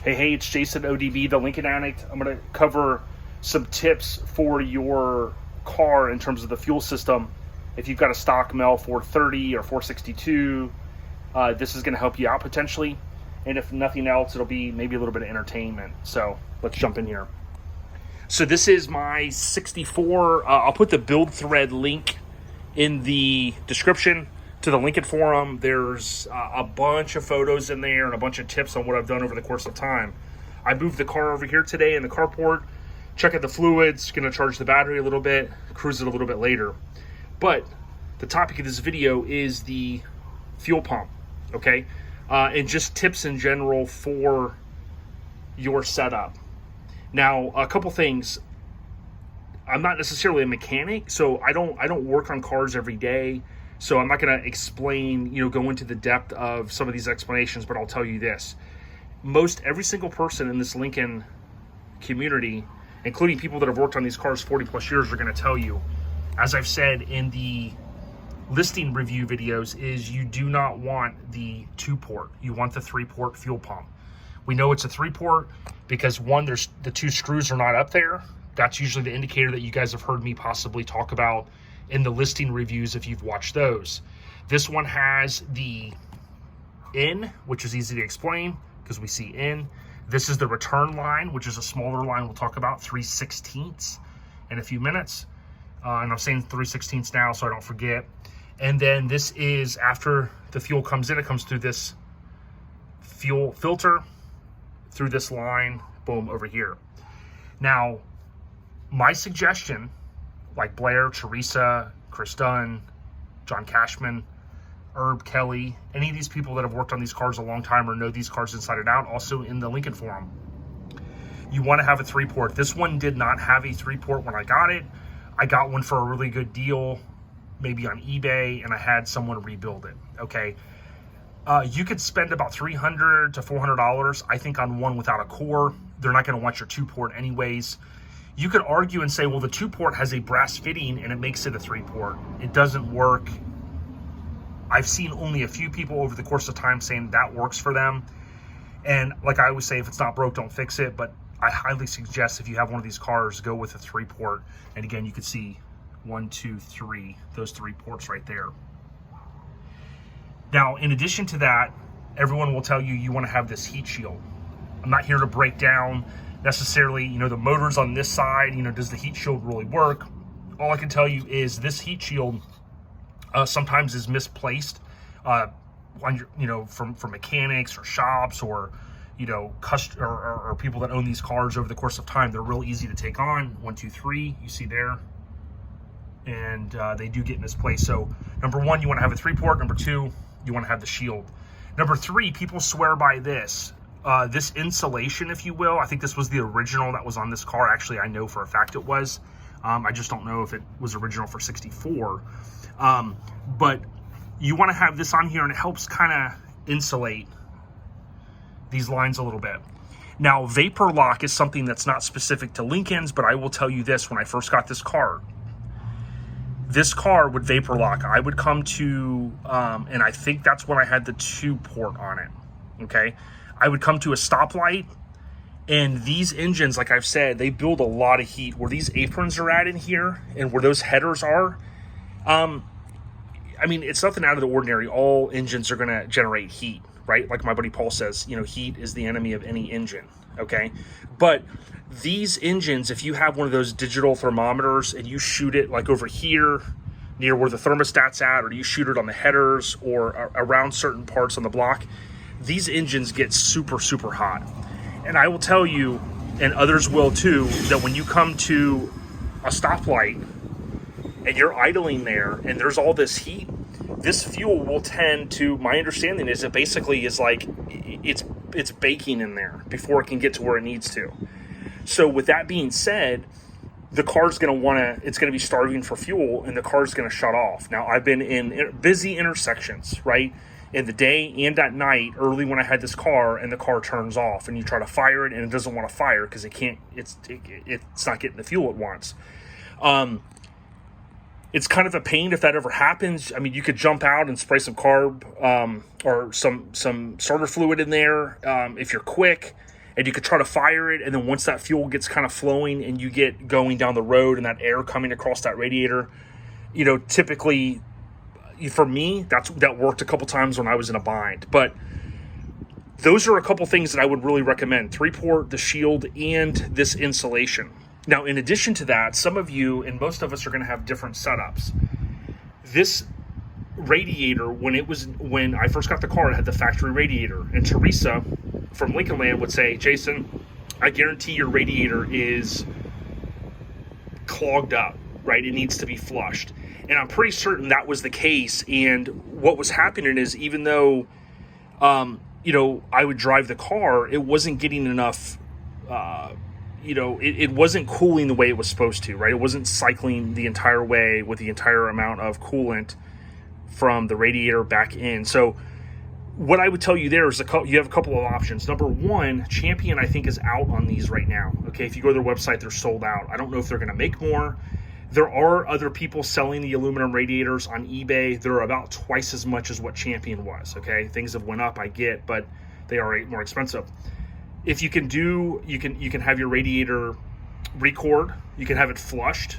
Hey, it's Jason ODB, the Lincoln Addict. I'm going to cover some tips for your car in terms of the fuel system. If you've got a stock MEL 430 or 462, this is going to help you out potentially. And if nothing else, it'll be maybe a little bit of entertainment. So let's jump in here. So this is my 64. I'll put the build thread link in the description to the Lincoln forum. There's a bunch of photos in there and a bunch of tips on what I've done over the course of time. I moved the car over here today in the carport, check out the fluids, gonna charge the battery a little bit, cruise it a little bit later. But the topic of this video is the fuel pump, okay? And just tips in general for your setup. Now, a couple things. I'm not necessarily a mechanic, so I don't work on cars every day. So I'm not going to explain, go into the depth of some of these explanations, but I'll tell you this. Every single person in this Lincoln community, including people that have worked on these cars 40 plus years, are going to tell you, as I've said in the listing review videos, is you do not want the 2-port. You want the 3-port fuel pump. We know it's a 3-port because one, there's the 2 screws are not up there. That's usually the indicator that you guys have heard me possibly talk about in the listing reviews if you've watched those. This one has the in, which is easy to explain because we see in. This is the return line, which is a smaller line we'll talk about, 3/16 in a few minutes. And I'm saying 3/16 now so I don't forget. And then this is after the fuel comes in, it comes through this fuel filter, through this line, boom, over here. Now, my suggestion, like Blair, Teresa, Chris Dunn, John Cashman, Herb Kelly, any of these people that have worked on these cars a long time or know these cars inside and out, also in the Lincoln forum, you want to have a 3-port. This one did not have a 3-port when I got it. I got one for a really good deal, maybe on eBay, and I had someone rebuild it, okay? You could spend about $300 to $400, I think, on one without a core. They're not going to want your 2-port anyways. You could argue and say, well, the 2-port has a brass fitting and it makes it a 3-port. It doesn't work. I've seen only a few people over the course of time saying that works for them. And like I always say, if it's not broke, don't fix it. But I highly suggest if you have one of these cars, go with a 3-port. And again, you can see 1, 2, 3, those 3 ports right there. Now, in addition to that, everyone will tell you you want to have this heat shield. I'm not here to break down necessarily, the motors on this side, does the heat shield really work? All I can tell you is this heat shield sometimes is misplaced on your, from mechanics or shops or, or people that own these cars over the course of time. They're real easy to take on. 1, 2, 3, you see there. And they do get misplaced. So number 1, you want to have a 3-port. Number 2, you want to have the shield. Number 3, people swear by this. This insulation, if you will. I think this was the original that was on this car. Actually, I know for a fact it was. I just don't know if it was original for 64. But you want to have this on here, and it helps kind of insulate these lines a little bit. Now, vapor lock is something that's not specific to Lincolns, but I will tell you this. When I first got this car would vapor lock. I would come to, and I think that's when I had the 2-port on it, okay? I would come to a stoplight, and these engines, like I've said, they build a lot of heat. Where these aprons are at in here and where those headers are, I mean, it's nothing out of the ordinary. All engines are going to generate heat, right? Like my buddy Paul says, heat is the enemy of any engine, okay? But these engines, if you have one of those digital thermometers and you shoot it like over here near where the thermostat's at, or you shoot it on the headers or around certain parts on the block, these engines get super, super hot. And I will tell you, and others will too, that when you come to a stoplight and you're idling there and there's all this heat, this fuel will tend to, my understanding is it basically is like, it's baking in there before it can get to where it needs to. So with that being said, the car's going to it's going to be starving for fuel, and the car's going to shut off. Now, I've been in busy intersections, right? In the day and at night, early when I had this car, and the car turns off, and you try to fire it, and it doesn't want to fire because it's not getting the fuel it wants. It's kind of a pain if that ever happens. I mean, you could jump out and spray some carb or some starter fluid in there if you're quick. and you could try to fire it, and then once that fuel gets kind of flowing and you get going down the road and that air coming across that radiator, you know, typically for me, that worked a couple times when I was in a bind. But those are a couple things that I would really recommend: 3-port, the shield, and this insulation. Now, in addition to that, some of you and most of us are going to have different setups. This radiator, when I first got the car, it had the factory radiator, and Teresa from Lincoln Land would say, Jason, I guarantee your radiator is clogged up, right? It needs to be flushed. And I'm pretty certain that was the case. And what was happening is, even though you know, I would drive the car, it wasn't getting enough, you know, it wasn't cooling the way it was supposed to, right? It wasn't cycling the entire way with the entire amount of coolant from the radiator back in. So what I would tell you there is you have a couple of options. Number one, Champion, I think, is out on these right now. Okay, if you go to their website, they're sold out. I don't know if they're going to make more. There are other people selling the aluminum radiators on eBay. They're about twice as much as what Champion was. Okay, things have went up, I get, but they are more expensive. If you can do, you can have your radiator record. You can have it flushed.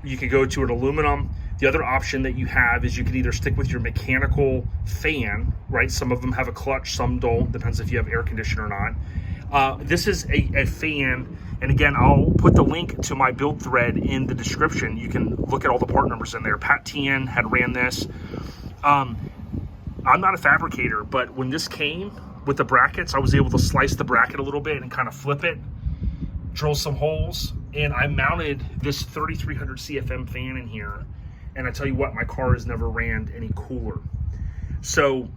You can go to an aluminum. The other option that you have is you can either stick with your mechanical fan, right? Some of them have a clutch, some don't. Depends if you have air conditioner or not. This is a fan, and again, I'll put the link to my build thread in the description. You can look at all the part numbers in there. Pat Tien had ran this. I'm not a fabricator, but when this came with the brackets, I was able to slice the bracket a little bit and kind of flip it, drill some holes, and I mounted this 3300 CFM fan in here. And I tell you what, my car has never ran any cooler. So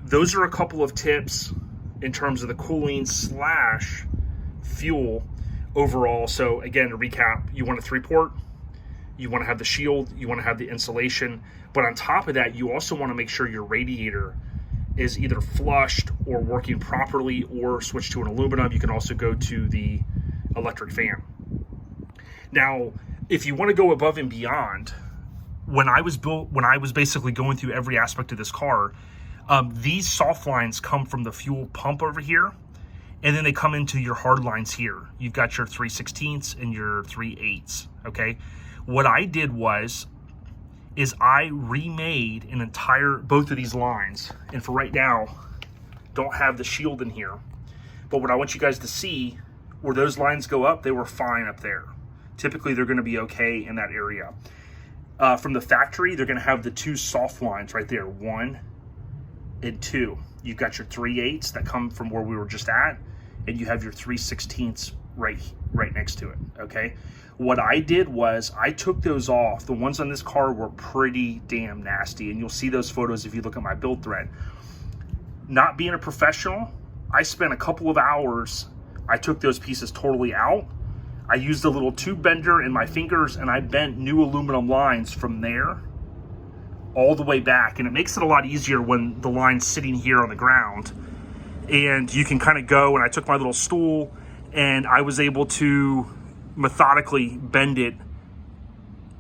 those are a couple of tips in terms of the cooling / fuel overall. So again, to recap, you want a 3-port, you want to have the shield, you want to have the insulation, but on top of that, you also want to make sure your radiator is either flushed or working properly, or switch to an aluminum. You can also go to the electric fan. Now, if you want to go above and beyond, when I was basically going through every aspect of this car, these soft lines come from the fuel pump over here, and then they come into your hard lines here. You've got your 3/16 and your 3/8. Okay, what I did is I remade both of these lines, and for right now, don't have the shield in here. But what I want you guys to see, where those lines go up, they were fine up there. Typically, they're going to be okay in that area. From the factory, they're going to have the 2 soft lines right there, 1 and 2. You've got your 3/8 that come from where we were just at, and you have your 3/16 right next to it, okay? What I did was I took those off. The ones on this car were pretty damn nasty, and you'll see those photos if you look at my build thread. Not being a professional, I spent a couple of hours. I took those pieces totally out. I used a little tube bender in my fingers, and I bent new aluminum lines from there all the way back. And it makes it a lot easier when the line's sitting here on the ground. And you can kind of go, and I took my little stool, and I was able to methodically bend it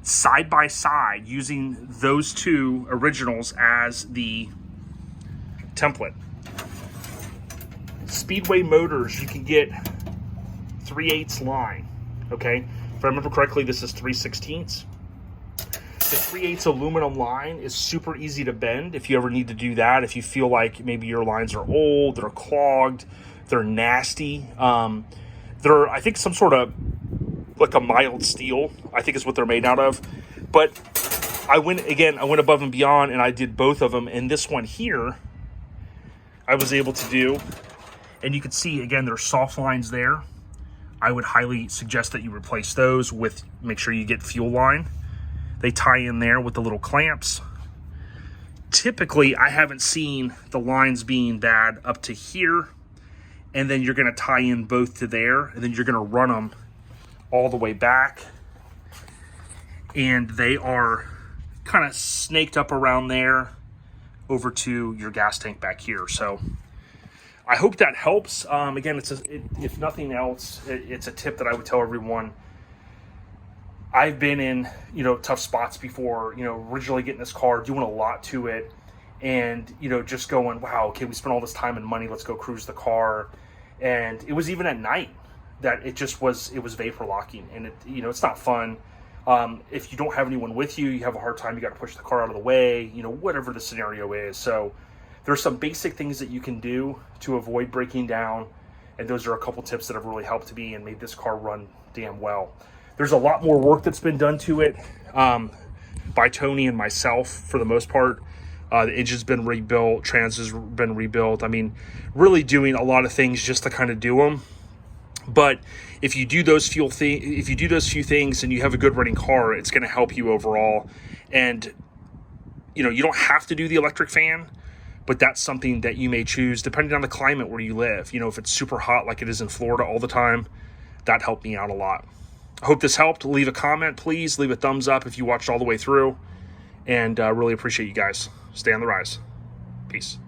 side by side using those 2 originals as the template. Speedway motors, you can get 3/8 line. Okay, if I remember correctly, this is 3/16. The 3/8 aluminum line is super easy to bend if you ever need to do that. If you feel like maybe your lines are old, they're clogged, they're nasty. They're, I think, some sort of like a mild steel, I think is what they're made out of. But I went above and beyond, and I did both of them. And this one here, I was able to do, and you can see, again, there's soft lines there. I would highly suggest that you replace those with, make sure you get fuel line. They tie in there with the little clamps. Typically, I haven't seen the lines being bad up to here, and then you're going to tie in both to there, and then you're going to run them all the way back, and they are kind of snaked up around there over to your gas tank back here. So I hope that helps. Again, if nothing else, it's a tip that I would tell everyone. I've been in, tough spots before, originally getting this car, doing a lot to it, and, just going, wow, okay, we spent all this time and money, let's go cruise the car. And it was even at night that it was vapor locking, and it's not fun. If you don't have anyone with you, you have a hard time, you got to push the car out of the way, whatever the scenario is. So there's some basic things that you can do to avoid breaking down, and those are a couple tips that have really helped me and made this car run damn well. There's a lot more work that's been done to it by Tony and myself for the most part. The engine's been rebuilt, trans has been rebuilt. I mean, really doing a lot of things just to kind of do them. But if you do those few things and you have a good running car, it's going to help you overall. And you don't have to do the electric fan, but that's something that you may choose depending on the climate where you live. If it's super hot like it is in Florida all the time, that helped me out a lot. I hope this helped. Leave a comment, please. Leave a thumbs up if you watched all the way through. And really appreciate you guys. Stay on the rise. Peace.